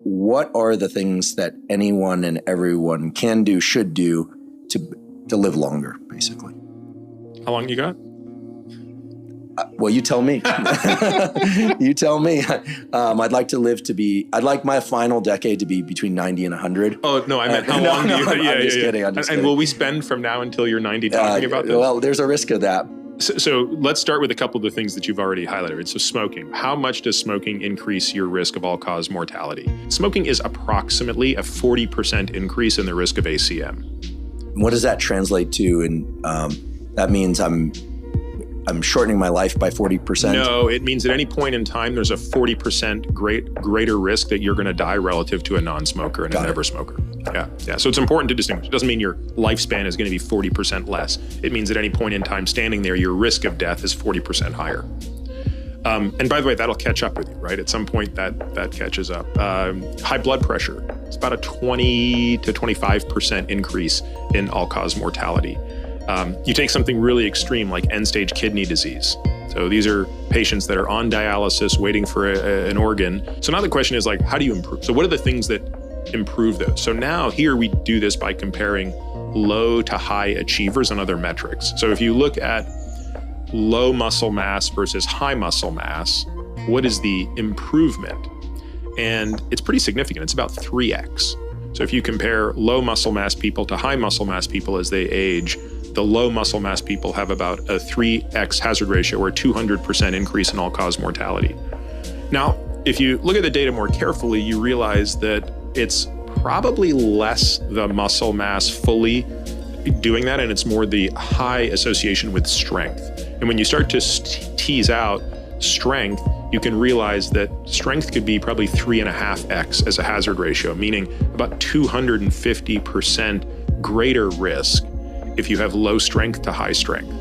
what are the things that anyone and everyone can do, should do to live longer, basically? How long you got? Well, you tell me. You tell me. I'd like my final decade to be between 90 and 100. Oh, no, I meant how long do you... I'm just kidding. And will we spend from now until you're 90 talking about this? Well, there's a risk of that. So let's start with a couple of the things that you've already highlighted. So smoking. How much does smoking increase your risk of all-cause mortality? Smoking is approximately a 40% increase in the risk of ACM. What does that translate to? And that means I'm shortening my life by 40%? No, it means at any point in time, there's a 40% greater risk that you're going to die relative to a non-smoker and a never smoker. Yeah. So it's important to distinguish. It doesn't mean your lifespan is going to be 40% less. It means at any point in time standing there, your risk of death is 40% higher. And by the way, that'll catch up with you, right? At some point that catches up. High blood pressure. It's about a 20 to 25% increase in all-cause mortality. You take something really extreme like end-stage kidney disease. So these are patients that are on dialysis waiting for an organ. So now the question is like, how do you improve? So what are the things that improve those? So now here we do this by comparing low to high achievers on other metrics. So if you look at low muscle mass versus high muscle mass, what is the improvement? And it's pretty significant. It's about 3x. So if you compare low muscle mass people to high muscle mass people as they age, the low muscle mass people have about a 3x hazard ratio or a 200% increase in all-cause mortality. Now, if you look at the data more carefully, you realize that it's probably less the muscle mass fully doing that, and it's more the high association with strength. And when you start to tease out strength, you can realize that strength could be probably 3.5x as a hazard ratio, meaning about 250% greater risk if you have low strength to high strength.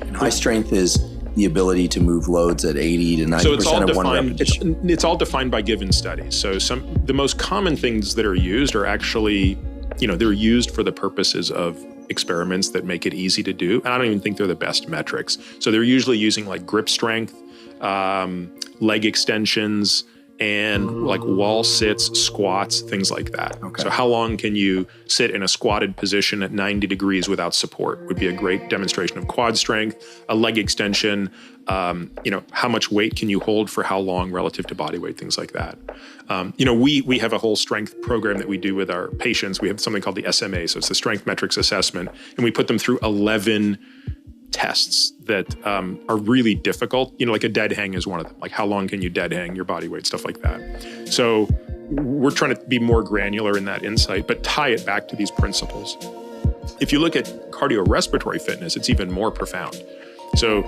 And high strength is the ability to move loads at 80 to 90% of one repetition. It's all defined by given studies. So the most common things that are used are actually, they're used for the purposes of experiments that make it easy to do. And I don't even think they're the best metrics. So they're usually using like grip strength, leg extensions, and like wall sits, squats, things like that. Okay. So how long can you sit in a squatted position at 90 degrees without support would be a great demonstration of quad strength. A leg extension, how much weight can you hold for how long relative to body weight, things like that. We have a whole strength program that we do with our patients. We have something called the SMA, so it's the Strength Metrics Assessment, and we put them through 11 tests that are really difficult. Like a dead hang is one of them. Like how long can you dead hang your body weight, stuff like that. So we're trying to be more granular in that insight, but tie it back to these principles. If you look at cardiorespiratory fitness, it's even more profound. So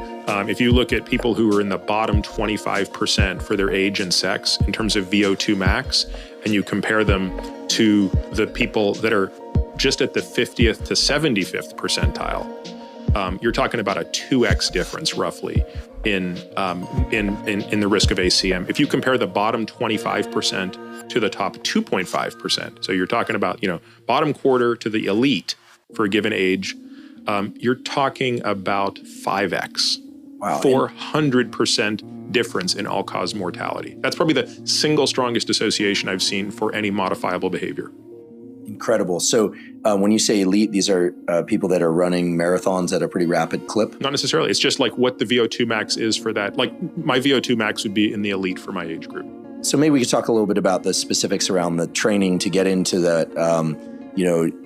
if you look at people who are in the bottom 25% for their age and sex in terms of VO2 max, and you compare them to the people that are just at the 50th to 75th percentile, you're talking about a 2x difference roughly in the risk of ACM. If you compare the bottom 25% to the top 2.5%, so you're talking about bottom quarter to the elite for a given age, you're talking about 5x. Wow. 400% difference in all-cause mortality. That's probably the single strongest association I've seen for any modifiable behavior. Incredible. So when you say elite, these are people that are running marathons at a pretty rapid clip? Not necessarily. It's just like what the VO2 max is for that. Like my VO2 max would be in the elite for my age group. So maybe we could talk a little bit about the specifics around the training to get into that,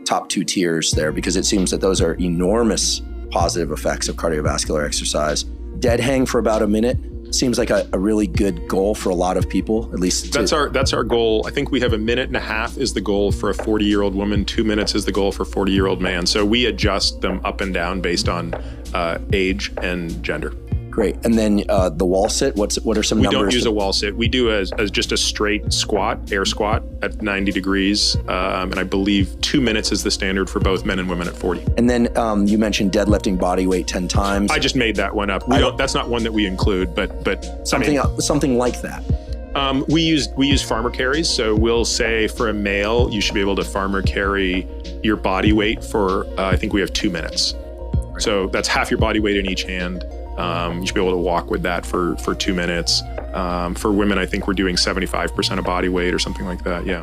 top two tiers there, because it seems that those are enormous positive effects of cardiovascular exercise. Dead hang for about a minute seems like a really good goal for a lot of people, at least. That's our goal. I think we have 1.5 minutes is the goal for a 40-year-old woman. 2 minutes is the goal for a 40-year-old man. So we adjust them up and down based on age and gender. Great. And then the wall sit, what are some numbers? We don't use a wall sit. We do as just a straight squat, air squat at 90 degrees. And I believe 2 minutes is the standard for both men and women at 40. And then you mentioned deadlifting body weight 10 times. I just made that one up. That's not one that we include, but something like that. We use farmer carries. So we'll say for a male, you should be able to farmer carry your body weight for, I think we have 2 minutes. So that's half your body weight in each hand. You should be able to walk with that for 2 minutes. For women, I think we're doing 75% of body weight or something like that. Yeah.